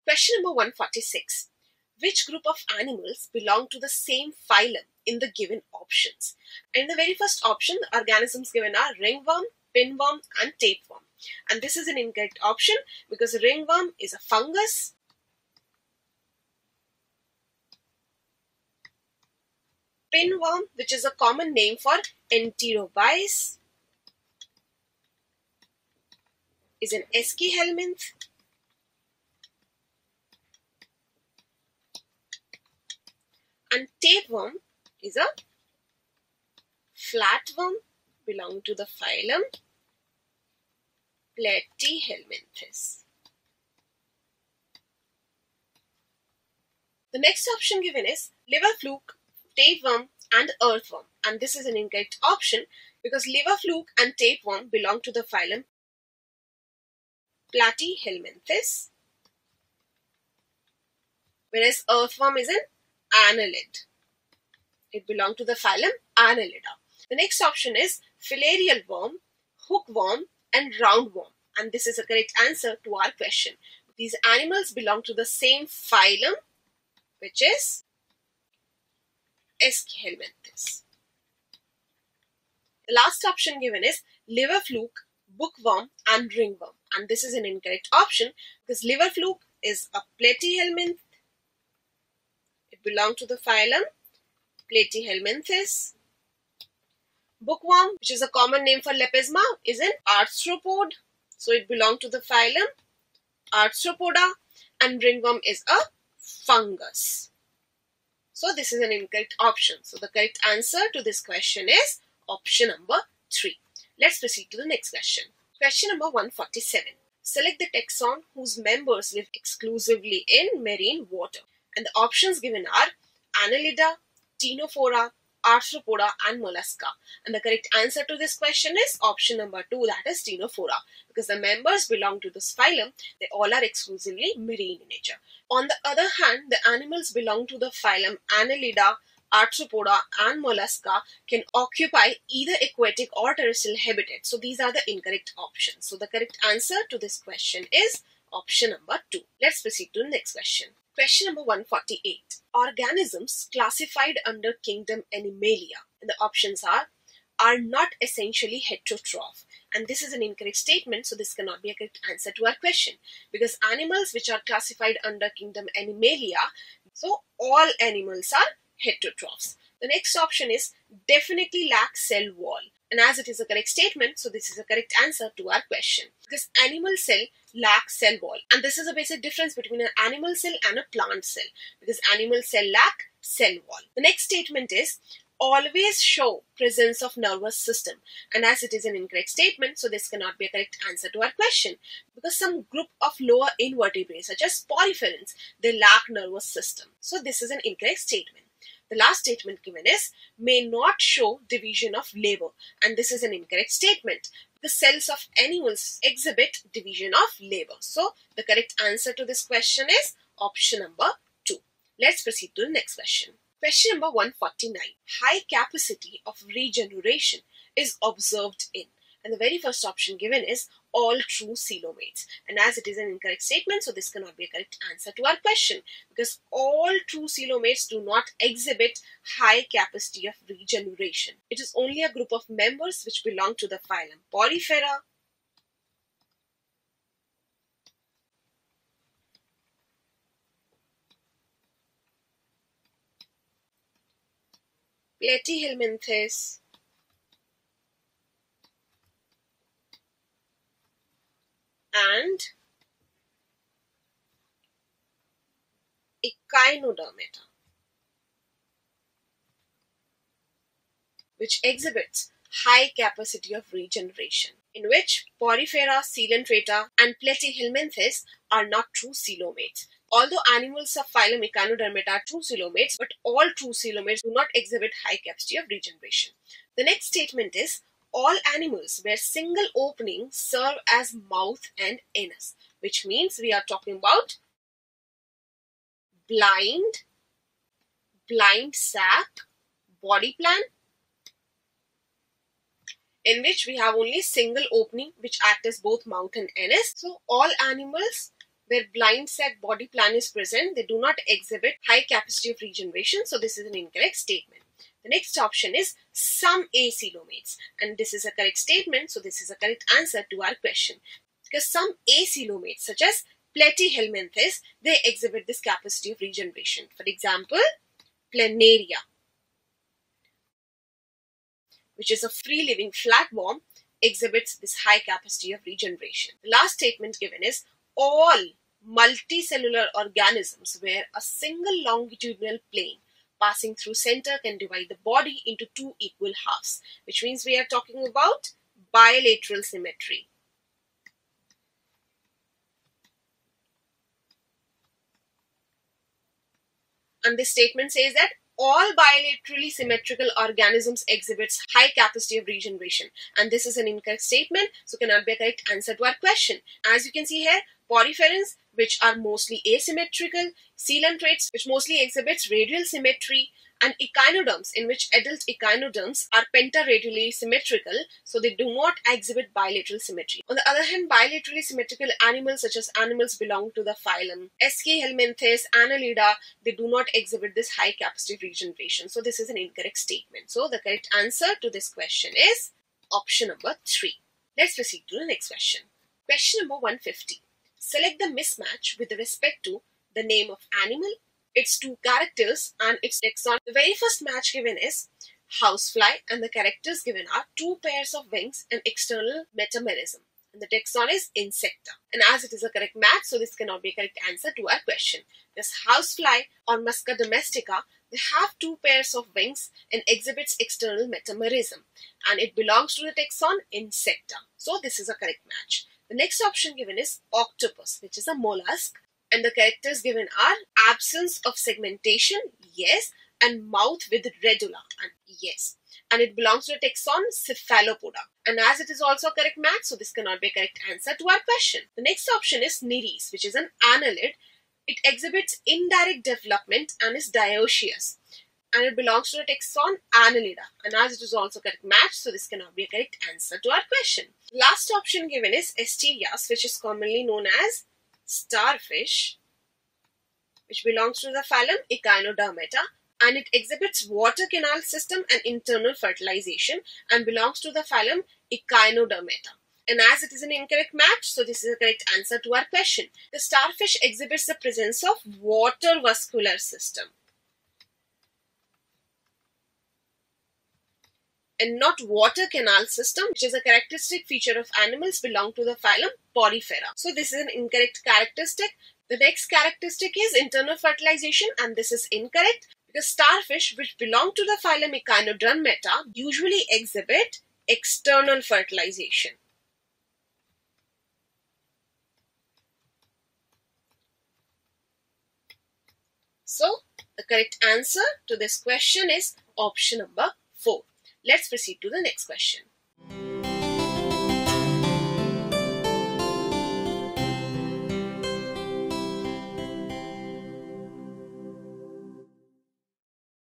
Question number 146. Which group of animals belong to the same phylum in the given options? And in the very first option, the organisms given are ringworm, pinworm and tapeworm. And this is an incorrect option because ringworm is a fungus. Pinworm, which is a common name for Enterobius, is an Eschyhelminth. And tapeworm is a flatworm belonging to the phylum Platyhelminthes. The next option given is liver fluke, tapeworm and earthworm, and this is an incorrect option because liver fluke and tapeworm belong to the phylum Platyhelminthes, whereas earthworm is an annelid. It belongs to the phylum Annelida. The next option is filarial worm, hookworm and roundworm, and this is a correct answer to our question. These animals belong to the same phylum, which is Eschyhelminths. The last option given is liver fluke, bookworm and ringworm, and this is an incorrect option because liver fluke is a Platyhelminth. It belongs to the phylum Platyhelminthes. Bookworm, which is a common name for Lepisma, is an arthropod, so it belongs to the phylum Arthropoda, and ringworm is a fungus. So this is an incorrect option. So the correct answer to this question is option number 3. Let's proceed to the next question. Question number 147. Select the taxon whose members live exclusively in marine water. And the options given are Annelida, Ctenophora, Arthropoda and Mollusca. And the correct answer to this question is option number 2, that is Ctenophora, because the members belong to this phylum. They all are exclusively marine in nature. On the other hand, the animals belong to the phylum Annelida, Arthropoda and Mollusca can occupy either aquatic or terrestrial habitat. So these are the incorrect options. So the correct answer to this question is option number 2. Let's proceed to the next question. Question number 148. Organisms classified under kingdom Animalia. And the options are not essentially heterotroph. And this is an incorrect statement, so this cannot be a correct answer to our question. Because animals which are classified under kingdom Animalia, so all animals are heterotrophs. The next option is definitely lack cell wall. And as it is a correct statement, so this is a correct answer to our question. Because animal cell lack cell wall. And this is a basic difference between an animal cell and a plant cell. Because animal cell lack cell wall. The next statement is always show presence of nervous system. And as it is an incorrect statement, so this cannot be a correct answer to our question. Because some group of lower invertebrates such as poriferans, they lack nervous system. So this is an incorrect statement. The last statement given is may not show division of labor, and this is an incorrect statement. The cells of animals exhibit division of labor. So the correct answer to this question is option number 2. Let's proceed to the next question. Question number 149. High capacity of regeneration is observed in, and the very first option given is all true coelomates. And as it is an incorrect statement, so this cannot be a correct answer to our question, because all true coelomates do not exhibit high capacity of regeneration. It is only a group of members which belong to the phylum Porifera, Platyhelminthes, and Echinodermata, which exhibits high capacity of regeneration, in which Porifera, Coelenterata and Platyhelminthes are not true coelomates. Although animals of phylum Echinodermata are true coelomates, but all true coelomates do not exhibit high capacity of regeneration. The next statement is all animals where single openings serve as mouth and anus, which means we are talking about blind sac, body plan, in which we have only single opening which act as both mouth and anus. So all animals where blind sac body plan is present, they do not exhibit high capacity of regeneration. So this is an incorrect statement. The next option is some acoelomates, and this is a correct statement. So this is a correct answer to our question, because some acoelomates such as Platyhelminthes, they exhibit this capacity of regeneration. For example, Planaria, which is a free-living flatworm, exhibits this high capacity of regeneration. The last statement given is all multicellular organisms where a single longitudinal plane passing through center can divide the body into two equal halves, which means we are talking about bilateral symmetry. And this statement says that all bilaterally symmetrical organisms exhibits high capacity of regeneration. And this is an incorrect statement, so cannot be a correct answer to our question. As you can see here, poriferans, which are mostly asymmetrical, coelentrates, which mostly exhibits radial symmetry, and echinoderms, in which adult echinoderms are pentaradially symmetrical, so they do not exhibit bilateral symmetry. On the other hand, bilaterally symmetrical animals such as animals belong to the phylum Helminthes, Annelida, they do not exhibit this high capacity of regeneration. So this is an incorrect statement. So the correct answer to this question is option number 3. Let's proceed to the next question. Question number 150. Select the mismatch with respect to the name of animal, its two characters, and its taxon. The very first match given is housefly, and the characters given are two pairs of wings and external metamerism. And the taxon is insecta. And as it is a correct match, so this cannot be a correct answer to our question. This housefly or Musca domestica, they have two pairs of wings and exhibits external metamerism. And it belongs to the taxon insecta. So this is a correct match. The next option given is octopus, which is a mollusk. And the characters given are absence of segmentation, yes, and mouth with radula, and yes. And it belongs to the taxon Cephalopoda. And as it is also a correct match, so this cannot be a correct answer to our question. The next option is Nereis, which is an annelid. It exhibits indirect development and is dioecious. And it belongs to the taxon Annelida. And as it is also a correct match, so this cannot be a correct answer to our question. Last option given is Asterias, which is commonly known as starfish, which belongs to the phylum Echinodermata, and it exhibits water canal system and internal fertilization and belongs to the phylum Echinodermata. And as it is an incorrect match, so this is a correct answer to our question. The starfish exhibits the presence of water vascular system and not water canal system, which is a characteristic feature of animals belong to the phylum Porifera. So this is an incorrect characteristic. The next characteristic is internal fertilization, and this is incorrect because starfish, which belong to the phylum Echinodermata, usually exhibit external fertilization. So the correct answer to this question is option number 4. Let's proceed to the next question.